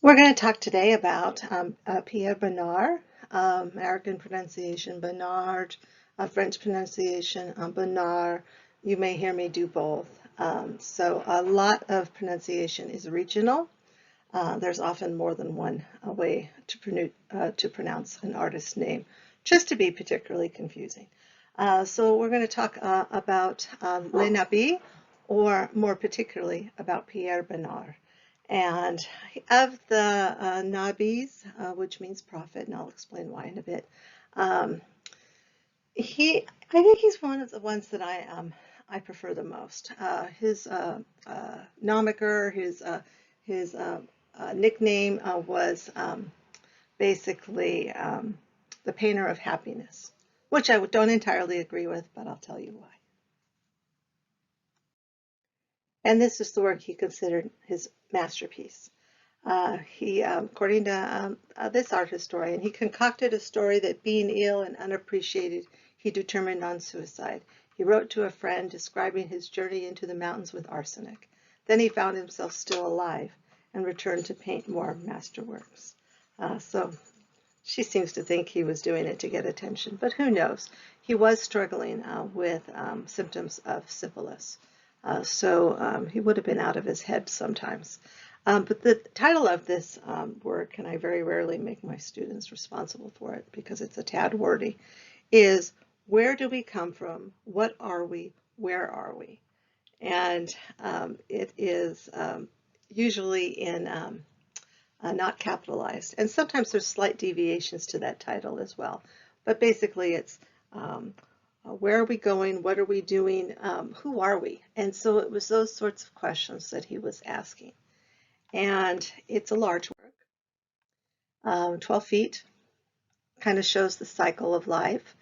We're going to talk today about Pierre Bonnard, American pronunciation Bonnard, French pronunciation Bonnard. You may hear me do both. So a lot of pronunciation is regional. There's often more than one way to pronounce an artist's name, just to be particularly confusing. So we're going to talk about Les Nabis, or more particularly about Pierre Bonnard. And of the Nabis, which means prophet, and I'll explain why in a bit, um, I think he's one of the ones that I prefer the most. His nomiker, his nickname was basically the painter of happiness, which I don't entirely agree with, but I'll tell you why. And this is the work he considered his masterpiece. According to this art historian, he concocted a story that, being ill and unappreciated, he determined on suicide. He wrote to a friend describing his journey into the mountains with arsenic. Then he found himself still alive and returned to paint more masterworks. So she seems to think he was doing it to get attention, but who knows? He was struggling with symptoms of syphilis. So he would have been out of his head sometimes. But the title of this work, and I very rarely make my students responsible for it because it's a tad wordy, is Where Do We Come From? What Are We? Where Are We? And it is usually in not capitalized. And sometimes there's slight deviations to that title as well. But basically it's where are we going? What are we doing? Who are we? And so it was those sorts of questions that he was asking. And it's a large work, 12 feet, kind of shows the cycle of life.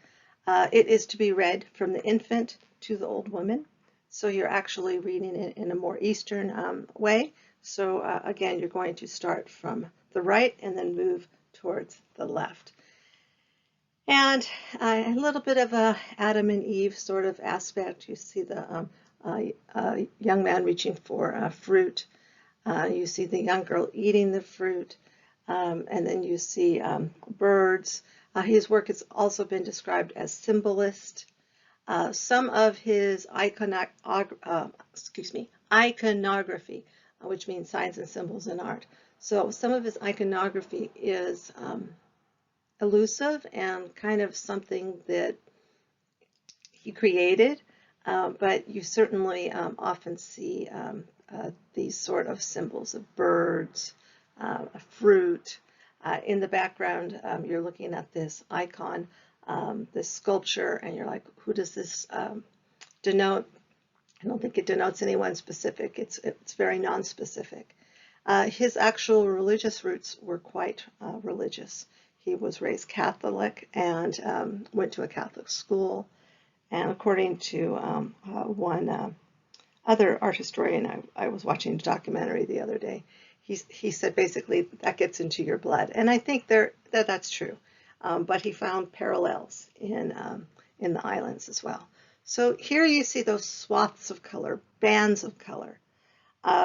It is to be read from the infant to the old woman. So you're actually reading it in a more Eastern way. So again, you're going to start from the right and then move towards the left. And a little bit of a Adam and Eve sort of aspect. You see the young man reaching for fruit. You see the young girl eating the fruit. And then you see birds. His work has also been described as symbolist. Some of his iconography, which means signs and symbols in art. So some of his iconography is elusive and kind of something that he created, but you certainly often see these sort of symbols of birds, fruit. In the background, you're looking at this icon, this sculpture, and you're like, who does this denote? I don't think it denotes anyone specific. It's very non-specific. His actual religious roots were quite religious. He was raised Catholic and went to a Catholic school. And according to one other art historian, I was watching a documentary the other day, he said basically that gets into your blood. And I think that's true. But he found parallels in the islands as well. So here you see those swaths of color, bands of color.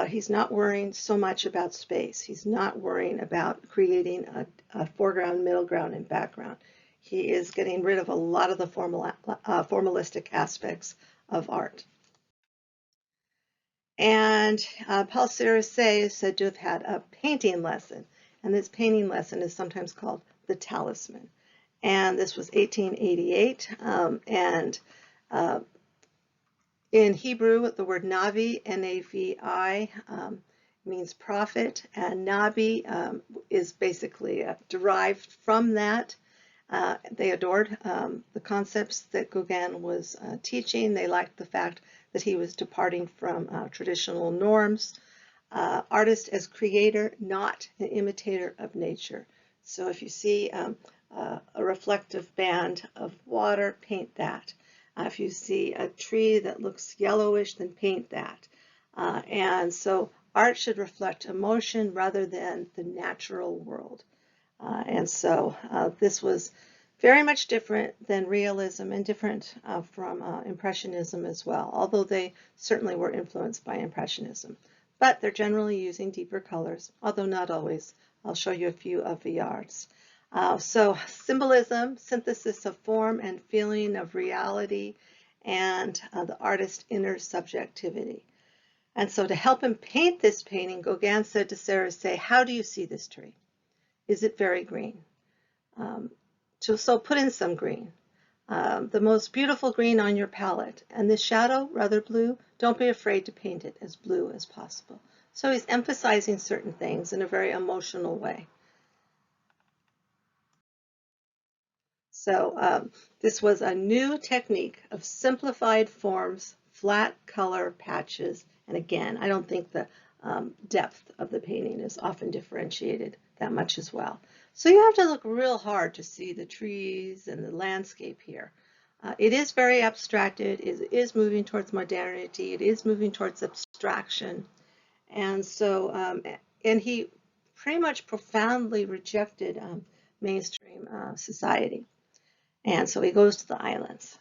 He's not worrying so much about space. He's not worrying about creating a foreground, middle ground, and background. He is getting rid of a lot of the formalistic aspects of art. And Paul Cérizet is said to have had a painting lesson, and this painting lesson is sometimes called the Talisman. And this was 1888, and in Hebrew, the word Navi, N-A-V-I, means prophet, and Nabi is basically derived from that. They adored the concepts that Gauguin was teaching. They liked the fact that he was departing from traditional norms. Artist as creator, not an imitator of nature. So if you see a reflective band of water, paint that. If you see a tree that looks yellowish, then paint that. And so art should reflect emotion rather than the natural world. And so this was very much different than realism and different from Impressionism as well, although they certainly were influenced by Impressionism. But they're generally using deeper colors, although not always I'll show you a few of Viard's. So symbolism, synthesis of form and feeling of reality, and the artist's inner subjectivity. And so to help him paint this painting, Gauguin said to Cerisay, how do you see this tree? Is it very green? So put in some green. The most beautiful green on your palette. And this shadow, rather blue, don't be afraid to paint it as blue as possible. So he's emphasizing certain things in a very emotional way. So this was a new technique of simplified forms, flat color patches, and again, I don't think the depth of the painting is often differentiated that much as well. So you have to look real hard to see the trees and the landscape here. It is very abstracted, it is moving towards modernity, it is moving towards abstraction, and so, and he pretty much profoundly rejected mainstream society. And so he goes to the islands.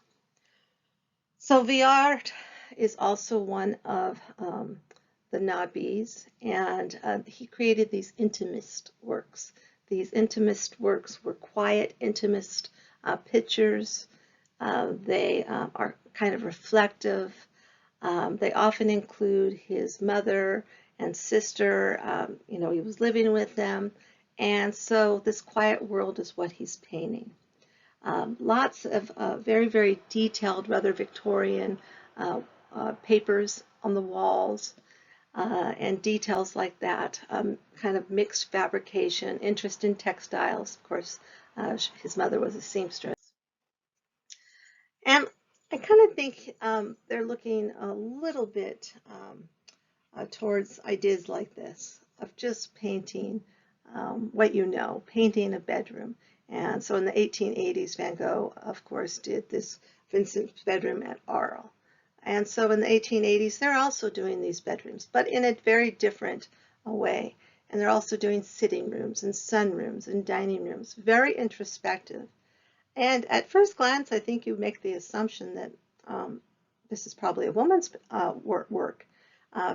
So Viard is also one of the Nabis, and he created these intimist works. These intimist works were quiet, intimist pictures. They are kind of reflective. They often include his mother and sister. You know, he was living with them. And so this quiet world is what he's painting. Lots of very, very detailed, rather Victorian papers on the walls and details like that, kind of mixed fabrication, interest in textiles. Of course, his mother was a seamstress. And I kind of think they're looking a little bit towards ideas like this, of just painting what you know, painting a bedroom. And so in the 1880s, Van Gogh, of course, did this Vincent's bedroom at Arles. And so in the 1880s, they're also doing these bedrooms, but in a very different way. And they're also doing sitting rooms and sunrooms and dining rooms, very introspective. And at first glance, I think you make the assumption that this is probably a woman's work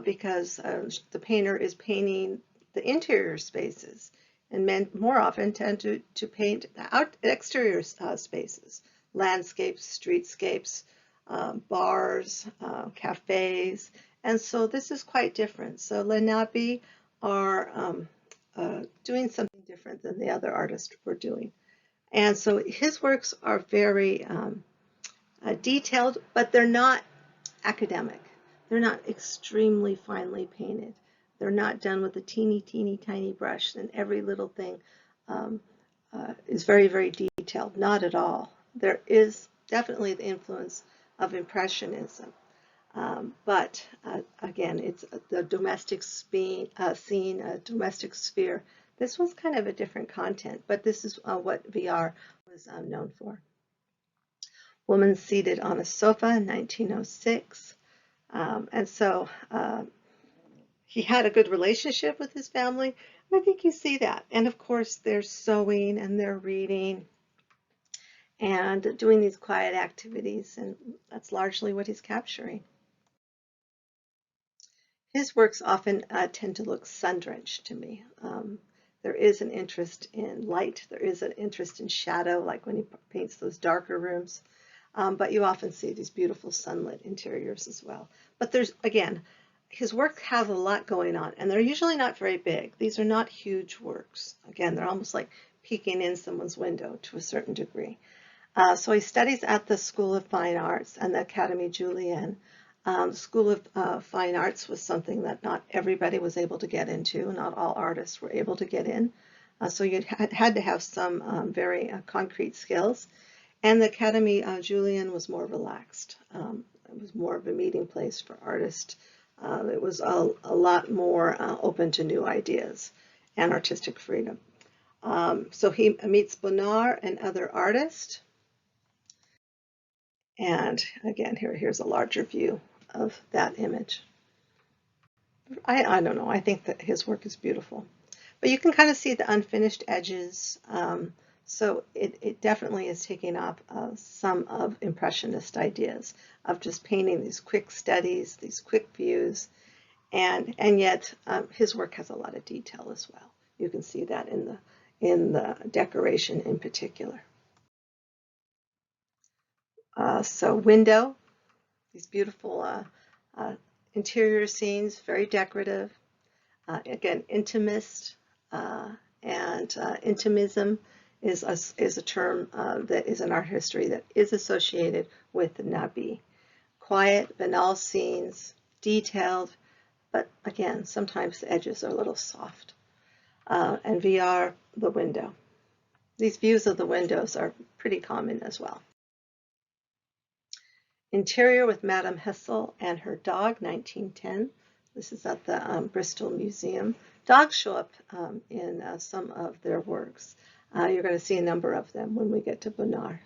because the painter is painting the interior spaces. And men more often tend to paint the exterior spaces, landscapes, streetscapes, bars, cafes. And so this is quite different. So Les Nabis are doing something different than the other artists were doing. And so his works are very detailed, but they're not academic. They're not extremely finely painted. They're not done with a teeny, teeny, tiny brush, and every little thing is very, very detailed. Not at all. There is definitely the influence of Impressionism. But again, it's the domestic scene, domestic sphere. This was kind of a different content, but this is what Viard was known for. Woman seated on a sofa in 1906. And so he had a good relationship with his family. And I think you see that. And of course, they're sewing and they're reading and doing these quiet activities. And that's largely what he's capturing. His works often tend to look sun-drenched to me. There is an interest in light. There is an interest in shadow, like when he paints those darker rooms. But you often see these beautiful sunlit interiors as well. But there's, again, his work has a lot going on, and they're usually not very big. These are not huge works. Again, they're almost like peeking in someone's window to a certain degree. So he studies at the School of Fine Arts and the Académie Julienne. The School of Fine Arts was something that not everybody was able to get into. Not all artists were able to get in. So you had to have some very concrete skills. And the Académie Julienne was more relaxed. It was more of a meeting place for artists. It was a lot more open to new ideas and artistic freedom. So he meets Bonnard and other artists. And again, here's a larger view of that image. I don't know, I think that his work is beautiful. But you can kind of see the unfinished edges. So it definitely is taking up some of Impressionist ideas of just painting these quick studies, these quick views, and yet his work has a lot of detail as well. You can see that in the decoration in particular. So window, these beautiful interior scenes, very decorative. Again, intimist and intimism is a term that is in art history that is associated with the Nabi. Quiet, banal scenes, detailed, but again, sometimes the edges are a little soft. And VR, the window. These views of the windows are pretty common as well. Interior with Madame Hessel and her dog, 1910. This is at the Bristol Museum. Dogs show up in some of their works. You're going to see a number of them when we get to Bonnard.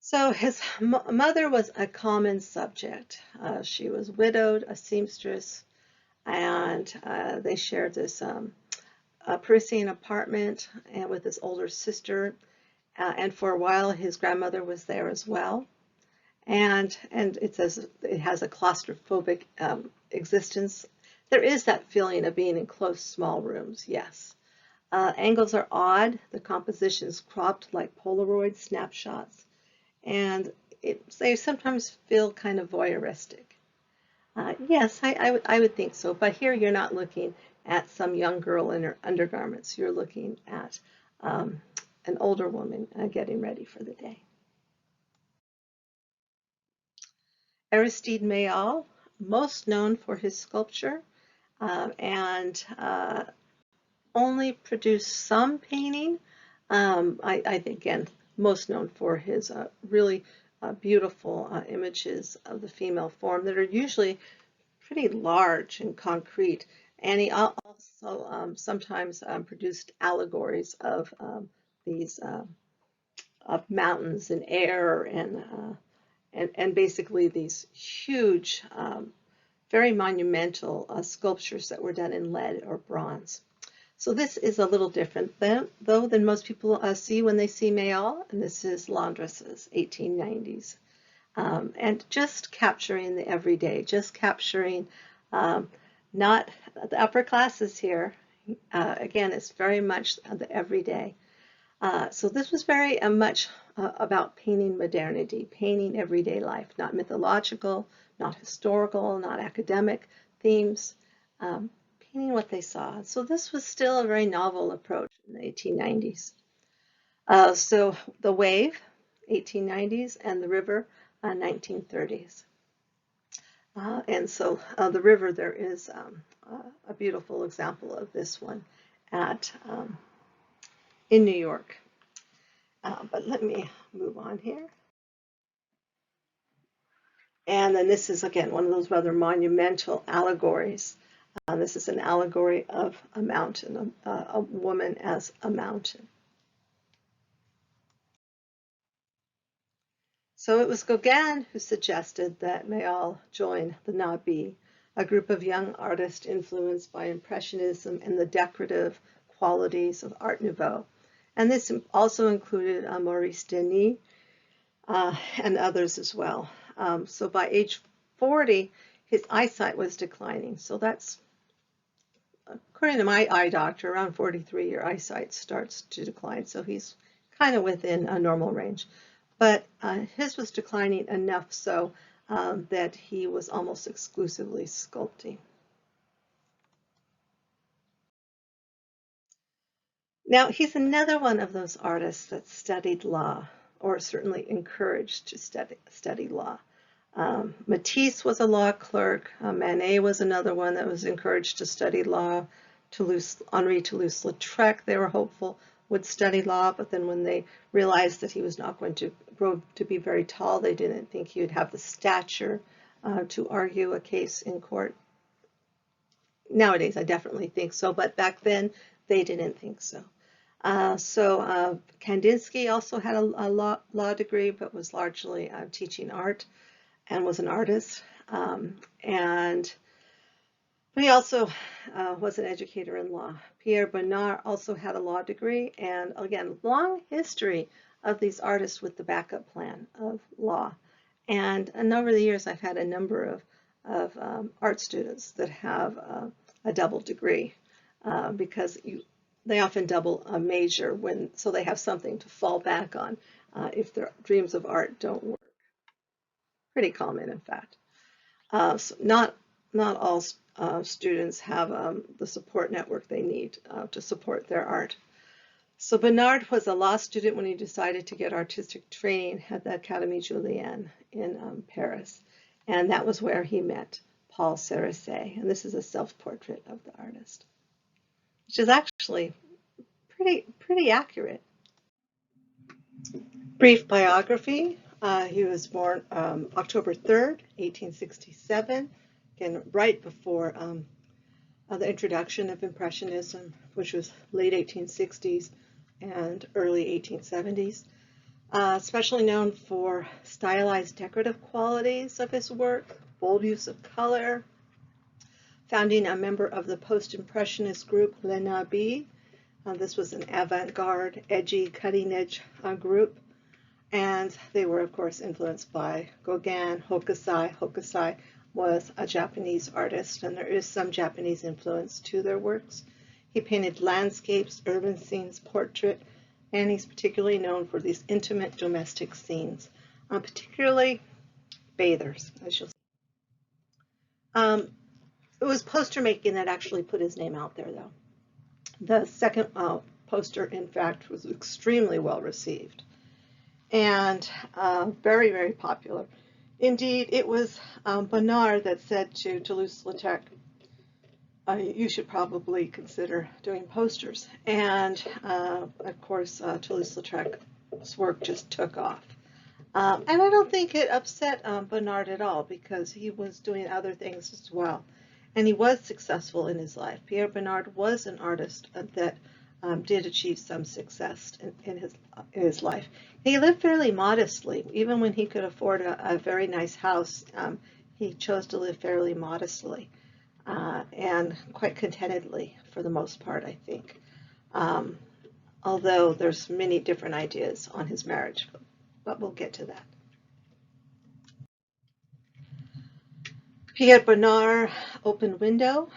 So his mother was a common subject. She was widowed, a seamstress, and they shared this Parisian apartment and with his older sister. And for a while, his grandmother was there as well. And it says it has a claustrophobic existence. There is that feeling of being in close, small rooms, yes. Angles are odd. The composition is cropped like Polaroid snapshots. And they sometimes feel kind of voyeuristic. Yes, I would think so. But here you're not looking at some young girl in her undergarments. You're looking at an older woman getting ready for the day. Aristide Maillol, most known for his sculpture, and only produced some painting. I think, again, most known for his really beautiful images of the female form that are usually pretty large and concrete. And he also sometimes produced allegories of these of mountains and air and basically these huge, very monumental sculptures that were done in lead or bronze. So this is a little different though than most people see when they see Maillol, and this is Landres's 1890s. And just capturing the everyday, just capturing not the upper classes here. Again, it's very much the everyday. So this was very much about painting modernity, painting everyday life, not mythological, not historical, not academic themes, painting what they saw. So this was still a very novel approach in the 1890s. So the wave, 1890s, and the river, 1930s. And so the river, there is a beautiful example of this one at in New York. But let me move on here. And then this is, again, one of those rather monumental allegories. This is an allegory of a mountain, a woman as a mountain. So it was Gauguin who suggested that Maillol join the Nabis, a group of young artists influenced by Impressionism and the decorative qualities of Art Nouveau. And this also included Maurice Denis and others as well. So by age 40, his eyesight was declining. So that's, according to my eye doctor, around 43, your eyesight starts to decline. So he's kind of within a normal range. But his was declining enough so that he was almost exclusively sculpting. Now, he's another one of those artists that studied law, or certainly encouraged to study law. Matisse was a law clerk. Manet was another one that was encouraged to study law. Henri Toulouse-Lautrec, they were hopeful, would study law, but then when they realized that he was not going to grow to be very tall, they didn't think he would have the stature to argue a case in court. Nowadays, I definitely think so, but back then, they didn't think so. Kandinsky also had a law degree, but was largely teaching art and was an artist. But he also was an educator in law. Pierre Bonnard also had a law degree, and again, long history of these artists with the backup plan of law. And over the years, I've had a number of art students that have a double degree because they often double a major so they have something to fall back on if their dreams of art don't work. Pretty common, in fact. So not all students have the support network they need to support their art. So Bonnard was a law student when he decided to get artistic training at the Académie Julian in Paris. And that was where he met Paul Cérizet. And this is a self-portrait of the artist, which is actually pretty accurate. Brief biography. He was born October 3rd, 1867, again, right before the introduction of Impressionism, which was late 1860s and early 1870s. Especially known for stylized decorative qualities of his work, bold use of color, founding a member of the post-impressionist group Les Nabis. This was an avant-garde, edgy, cutting-edge group, and they were, of course, influenced by Gauguin, Hokusai. Hokusai was a Japanese artist, and there is some Japanese influence to their works. He painted landscapes, urban scenes, portrait, and he's particularly known for these intimate domestic scenes, particularly bathers, I shall say. It was poster making that actually put his name out there, though. The second poster, in fact, was extremely well received and very, very popular. Indeed, it was Bonnard that said to Toulouse-Lautrec, you should probably consider doing posters. And of course, Toulouse-Lautrec's work just took off. And I don't think it upset Bonnard at all because he was doing other things as well. And he was successful in his life. Pierre Bonnard was an artist that did achieve some success in his life. He lived fairly modestly. Even when he could afford a very nice house, he chose to live fairly modestly and quite contentedly for the most part, I think. Although there's many different ideas on his marriage, but we'll get to that. Pierre Bonnard, open window.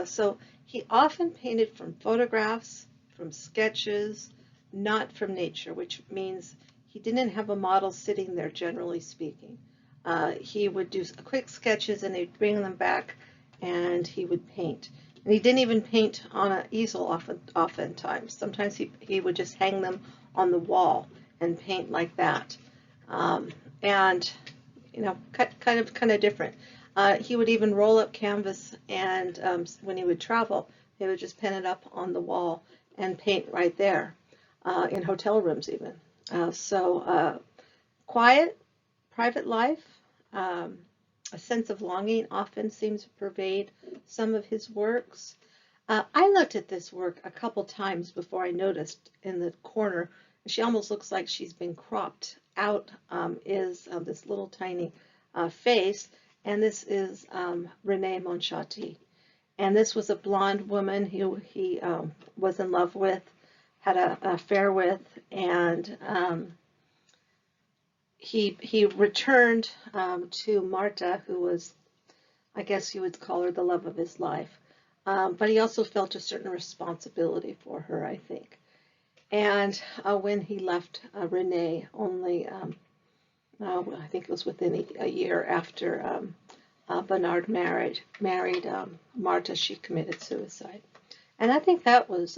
So he often painted from photographs, from sketches, not from nature, which means he didn't have a model sitting there, generally speaking. He would do quick sketches and he'd bring them back and he would paint. And he didn't even paint on an easel oftentimes. Sometimes he would just hang them on the wall and paint like that. And, you know, kind of different. He would even roll up canvas and when he would travel, he would just pin it up on the wall and paint right there, in hotel rooms even. Quiet, private life, a sense of longing often seems to pervade some of his works. I looked at this work a couple times before I noticed in the corner, she almost looks like she's been cropped out, is this little tiny face, and this is Renee Monchatti. And this was a blonde woman who he was in love with, had an affair with, and he returned to Marta, who was, I guess you would call her the love of his life. But he also felt a certain responsibility for her, I think. And when he left Renee, only, I think it was within a year after Bonnard married Marta, she committed suicide. And I think that was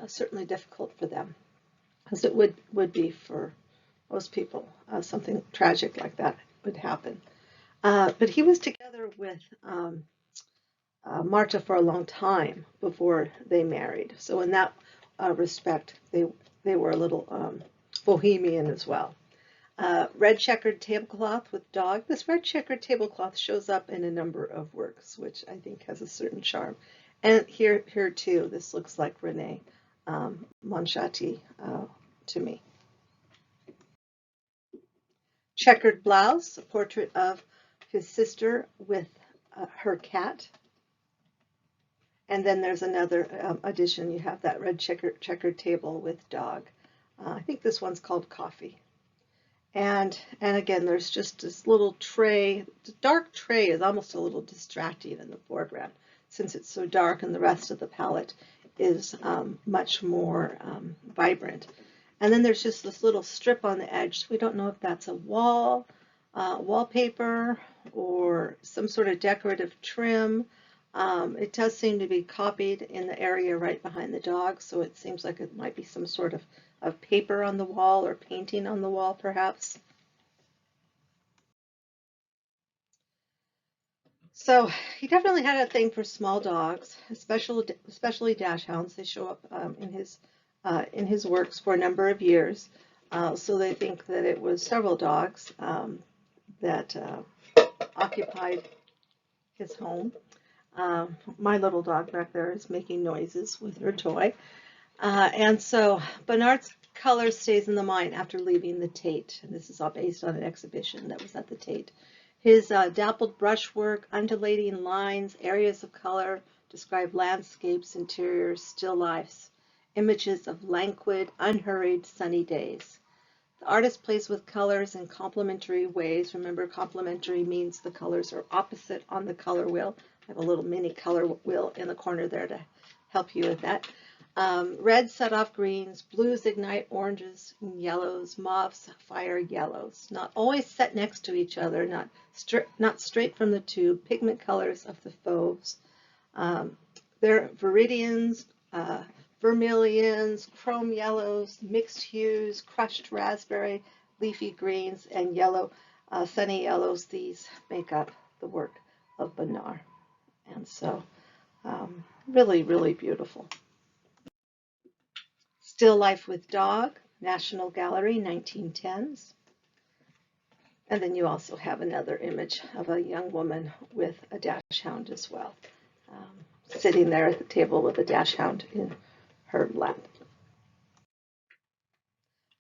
certainly difficult for them, as it would be for most people. Something tragic like that would happen. But he was together with Marta for a long time before they married. So in that respect, they were a little bohemian as well. Red checkered tablecloth with dog. This red checkered tablecloth shows up in a number of works, which I think has a certain charm. And here too, this looks like Renee Monchatti to me. Checkered blouse, a portrait of his sister with her cat. And then there's another addition. You have that red checkered table with dog. I think this one's called Coffee. And again, there's just this little tray. The dark tray is almost a little distracting in the foreground since it's so dark and the rest of the palette is much more vibrant. And then there's just this little strip on the edge. We don't know if that's a wallpaper or some sort of decorative trim. It does seem to be copied in the area right behind the dog, so it seems like it might be some sort of paper on the wall or painting on the wall, perhaps. So he definitely had a thing for small dogs, especially dachshunds. They show up in his works for a number of years. So they think that it was several dogs that occupied his home. My little dog back there is making noises with her toy. And so Bonnard's color stays in the mind after leaving the Tate. And this is all based on an exhibition that was at the Tate. His dappled brushwork, undulating lines, areas of color describe landscapes, interiors, still lifes, images of languid, unhurried, sunny days. The artist plays with colors in complementary ways. Remember, complementary means the colors are opposite on the color wheel. I have a little mini color wheel in the corner there to help you with that. Reds set off greens, blues ignite oranges and yellows, mauves fire yellows. Not always set next to each other, not straight from the tube, pigment colors of the fauves. They're viridians, vermilions, chrome yellows, mixed hues, crushed raspberry, leafy greens, and yellow, sunny yellows. These make up the work of Bonnard. And so really, really beautiful. Still Life with Dog, National Gallery, 1910s. And then you also have another image of a young woman with a dachshund as well, sitting there at the table with a dachshund in her lap.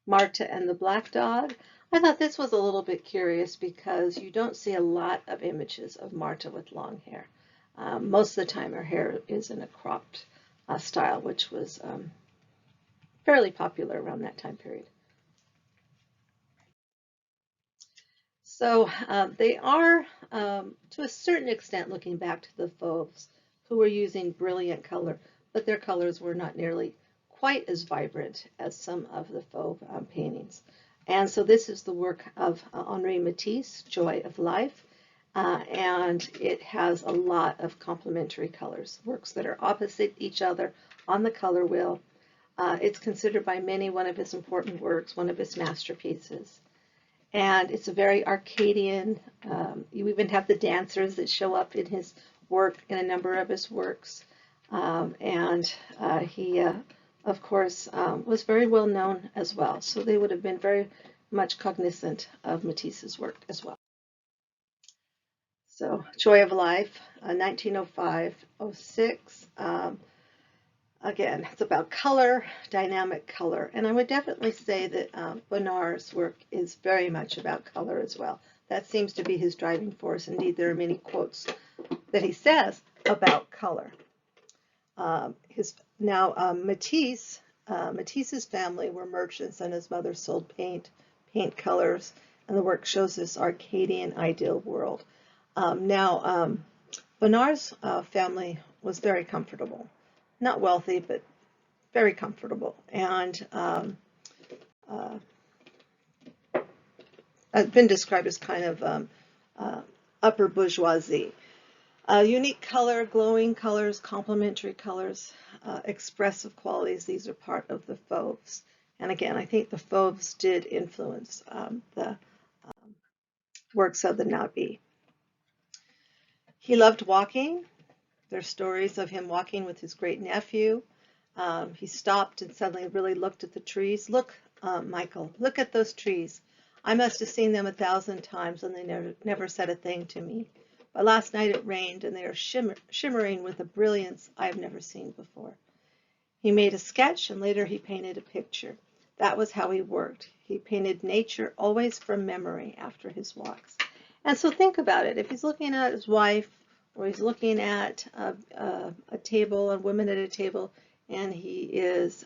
Marta and the Black Dog. I thought this was a little bit curious because you don't see a lot of images of Marta with long hair. Most of the time her hair is in a cropped style, which was fairly popular around that time period. So they are, to a certain extent, looking back to the Fauves, who were using brilliant color, but their colors were not nearly quite as vibrant as some of the Fauve paintings. And so this is the work of Henri Matisse, Joy of Life, and it has a lot of complementary colors, works that are opposite each other on the color wheel. It's considered by many one of his important works, one of his masterpieces. And it's a very Arcadian, you even have the dancers that show up in his work, in a number of his works. He, of course, was very well known as well. So they would have been very much cognizant of Matisse's work as well. So Joy of Life, 1905-06. Again, it's about color, dynamic color. And I would definitely say that Bonnard's work is very much about color as well. That seems to be his driving force. Indeed, there are many quotes that he says about color. Matisse's family were merchants and his mother sold paint colors, and the work shows this Arcadian ideal world. Bonnard's family was very comfortable. Not wealthy, but very comfortable, and has been described as kind of upper bourgeoisie. Unique color, glowing colors, complementary colors, expressive qualities, these are part of the Fauves. And again, I think the Fauves did influence the works of the Nabis. He loved walking. There's stories of him walking with his great nephew. He stopped and suddenly really looked at the trees. Look, Michael, look at those trees. I must have seen them 1,000 times and they never said a thing to me. But last night it rained and they are shimmering with a brilliance I've never seen before. He made a sketch and later he painted a picture. That was how he worked. He painted nature always from memory after his walks. And so think about it. If he's looking at his wife, or he's looking at a table, a woman at a table, and he is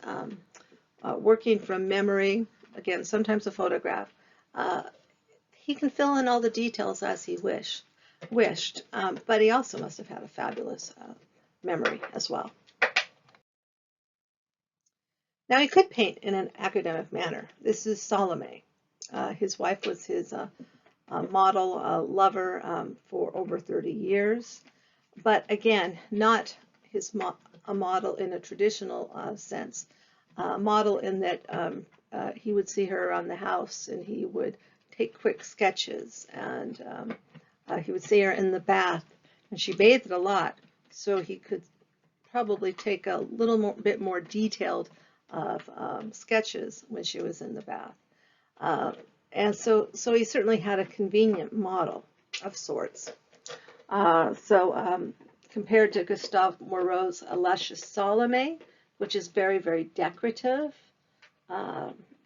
working from memory, again, sometimes a photograph, Uh, he can fill in all the details as he wished, but he also must have had a fabulous memory as well. Now he could paint in an academic manner. This is Salome. His wife was his model lover for over 30 years, but again, not a model in a traditional sense. Model in that he would see her around the house and he would take quick sketches, and he would see her in the bath, and she bathed a lot, so he could probably take a little bit more detailed of sketches when she was in the bath. And so he certainly had a convenient model of sorts. Compared to Gustave Moreau's luscious Salome, which is very, very decorative,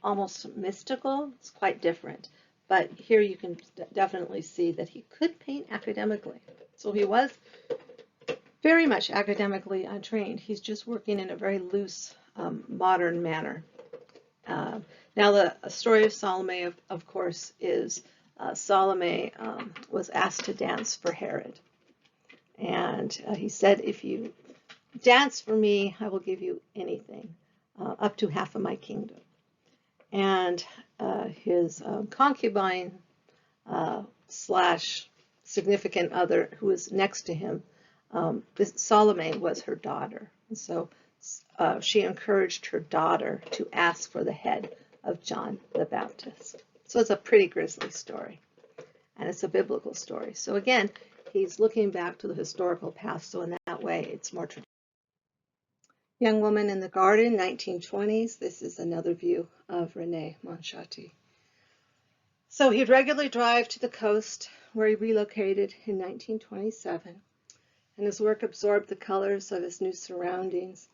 almost mystical, it's quite different. But here you can definitely see that he could paint academically. So he was very much academically untrained. He's just working in a very loose, modern manner. Now, the story of Salome, of course, is Salome was asked to dance for Herod. And he said, if you dance for me, I will give you anything, up to half of my kingdom. And his concubine slash significant other who was next to him, Salome was her daughter. And so she encouraged her daughter to ask for the head of John the Baptist. So it's a pretty grisly story, and it's a biblical story. So again, he's looking back to the historical past, so in that way, it's more traditional. Young Woman in the Garden, 1920s. This is another view of René Monchatti. So he'd regularly drive to the coast, where he relocated in 1927, and his work absorbed the colors of his new surroundings.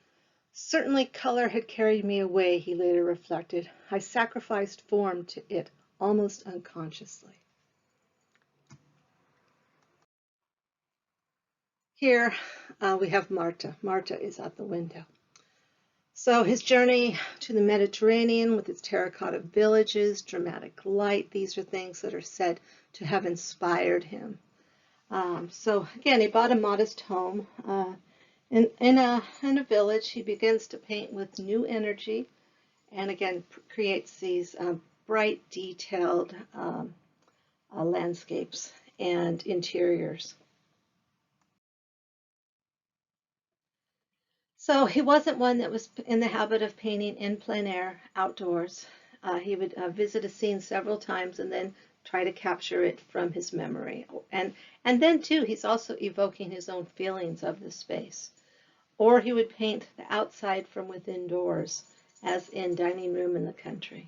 Certainly color had carried me away, he later reflected. I sacrificed form to it almost unconsciously. Here we have Marta. Marta is at the window. So his journey to the Mediterranean with its terracotta villages, dramatic light, these are things that are said to have inspired him. So again, he bought a modest home. In a village, he begins to paint with new energy, and again creates these bright, detailed landscapes and interiors. So he wasn't one that was in the habit of painting in plein air, outdoors. He would visit a scene several times and then try to capture it from his memory. And then too, he's also evoking his own feelings of the space. Or he would paint the outside from within doors, as in Dining Room in the Country.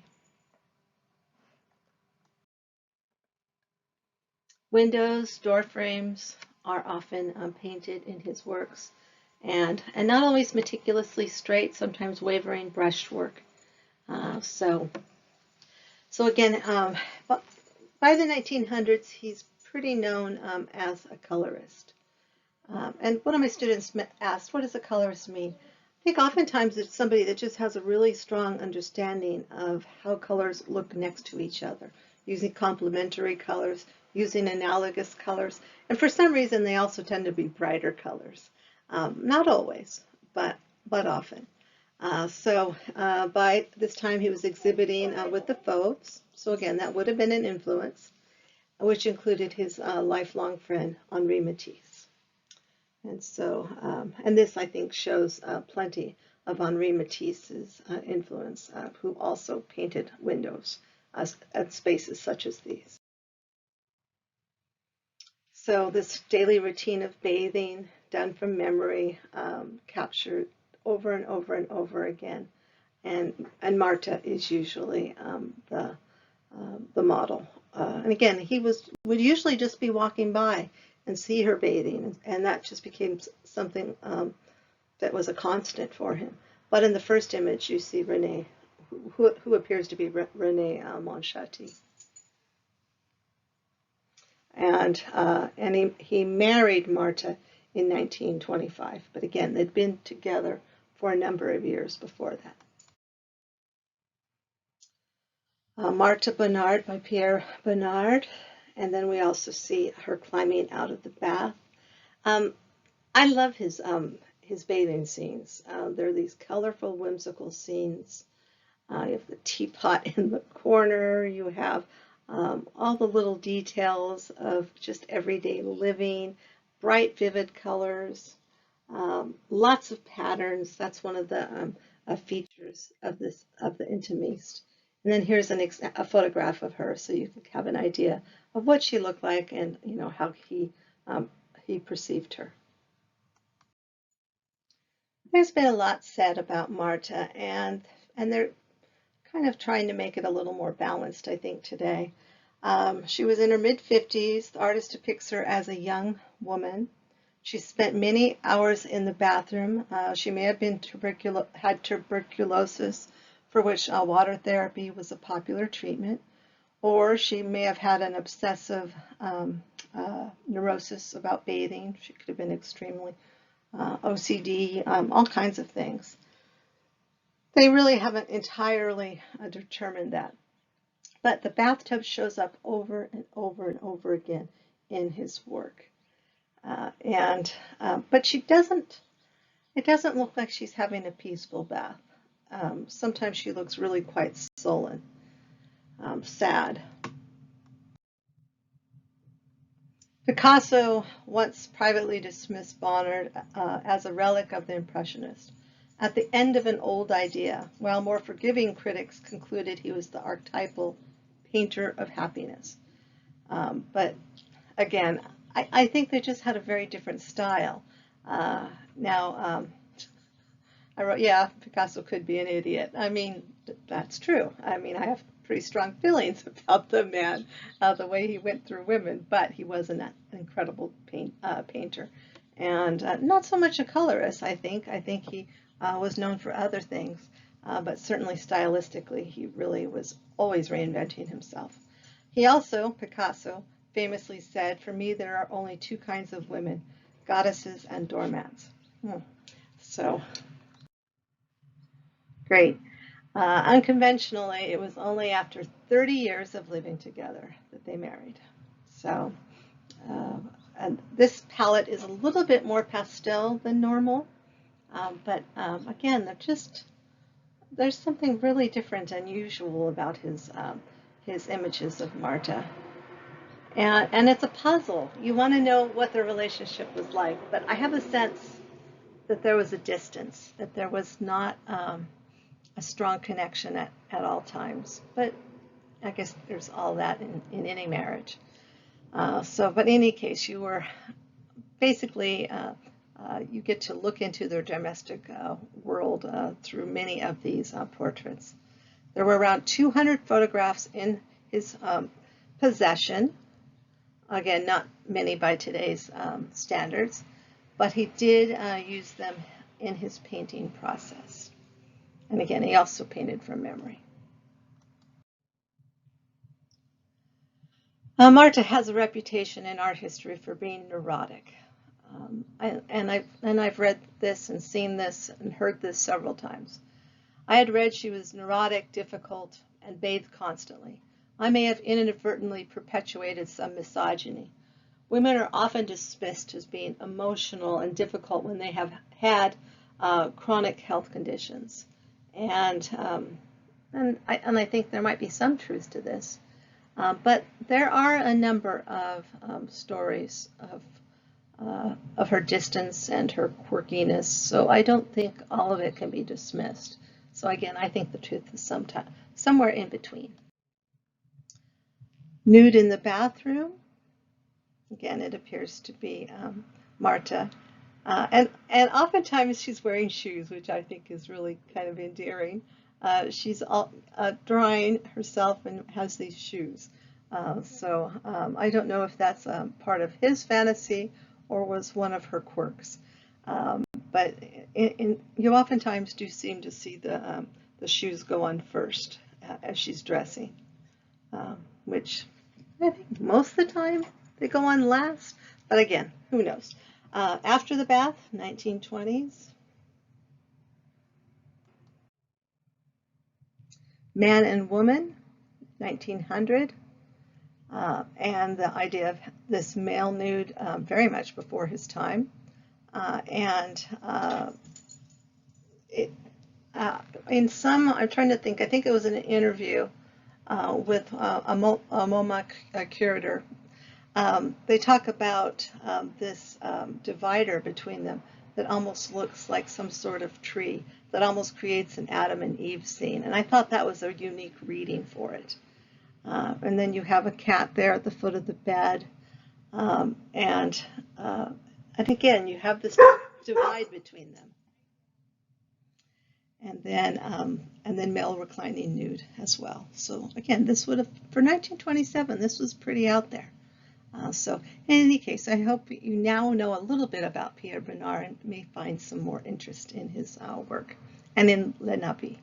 Windows, door frames are often painted in his works, and not always meticulously straight, sometimes wavering brushwork. So again, by the 1900s, he's pretty known as a colorist. And one of my students asked, what does a colorist mean? I think oftentimes it's somebody that just has a really strong understanding of how colors look next to each other, using complementary colors, using analogous colors, and for some reason they also tend to be brighter colors. Not always, but often. By this time he was exhibiting with the Fauves, so again that would have been an influence, which included his lifelong friend Henri Matisse. And so, and this I think shows plenty of Henri Matisse's influence, who also painted windows at spaces such as these. So this daily routine of bathing, done from memory, captured over and over and over again. And Marta is usually the model. And again, he would usually just be walking by and see her bathing, and that just became something that was a constant for him. But in the first image, you see René, who appears to be René Monchatti. And he married Marta in 1925, but again, they'd been together for a number of years before that. Martha Bonnard by Pierre Bonnard. And then we also see her climbing out of the bath. I love his bathing scenes. They're these colorful, whimsical scenes. You have the teapot in the corner. You have all the little details of just everyday living, bright, vivid colors, lots of patterns. That's one of the features of the Intimiste. And then here's a photograph of her, so you can have an idea of what she looked like and how he perceived her. There's been a lot said about Marta, and they're kind of trying to make it a little more balanced, I think, today. She was in her mid-50s. The artist depicts her as a young woman. She spent many hours in the bathroom. She may have been had tuberculosis, for which water therapy was a popular treatment, or she may have had an obsessive neurosis about bathing. She could have been extremely OCD, all kinds of things. They really haven't entirely determined that. But the bathtub shows up over and over and over again in his work. But it doesn't look like she's having a peaceful bath. Sometimes she looks really quite sullen, sad. Picasso once privately dismissed Bonnard as a relic of the Impressionists. At the end of an old idea, while more forgiving critics concluded he was the archetypal painter of happiness. But again, I think they just had a very different style. I wrote, yeah, Picasso could be an idiot. I mean, that's true. I mean, I have pretty strong feelings about the man, the way he went through women, but he was an incredible painter. And not so much a colorist, I think. I think he was known for other things, but certainly stylistically, he really was always reinventing himself. He also, Picasso, famously said, "For me, there are only two kinds of women, goddesses and doormats." So, great. Unconventionally, it was only after 30 years of living together that they married. So, and this palette is a little bit more pastel than normal, but again, there's something really different, unusual about his images of Marta. And it's a puzzle. You want to know what their relationship was like, but I have a sense that there was a distance, that there was not a strong connection at all times. But I guess there's all that in any marriage. But in any case, you were basically, you get to look into their domestic world through many of these portraits. There were around 200 photographs in his possession. Again, not many by today's standards, but he did use them in his painting process. And again, he also painted from memory. Marta has a reputation in art history for being neurotic. I've read this and seen this and heard this several times. I had read she was neurotic, difficult, and bathed constantly. I may have inadvertently perpetuated some misogyny. Women are often dismissed as being emotional and difficult when they have had chronic health conditions. And I think there might be some truth to this. But there are a number of stories of her distance and her quirkiness, so I don't think all of it can be dismissed. So again, I think the truth is somewhere in between. Nude in the bathroom. Again, it appears to be Marta. And oftentimes she's wearing shoes, which I think is really kind of endearing. She's drawing herself and has these shoes. I don't know if that's part of his fantasy or was one of her quirks. But you oftentimes do seem to see the shoes go on first as she's dressing, which I think most of the time they go on last. But again, who knows? After the bath, 1920s. Man and woman. 1900. And the idea of this male nude very much before his time. It, in some, I'm trying to think, I think it was an interview with a MoMA curator. They talk about this divider between them that almost looks like some sort of tree, that almost creates an Adam and Eve scene. And I thought that was a unique reading for it. And then you have a cat there at the foot of the bed. And again, you have this divide between them. And then male reclining nude as well. So again, this would have, for 1927, this was pretty out there. So in any case, I hope you now know a little bit about Pierre Bonnard and may find some more interest in his work and in Les Nabis.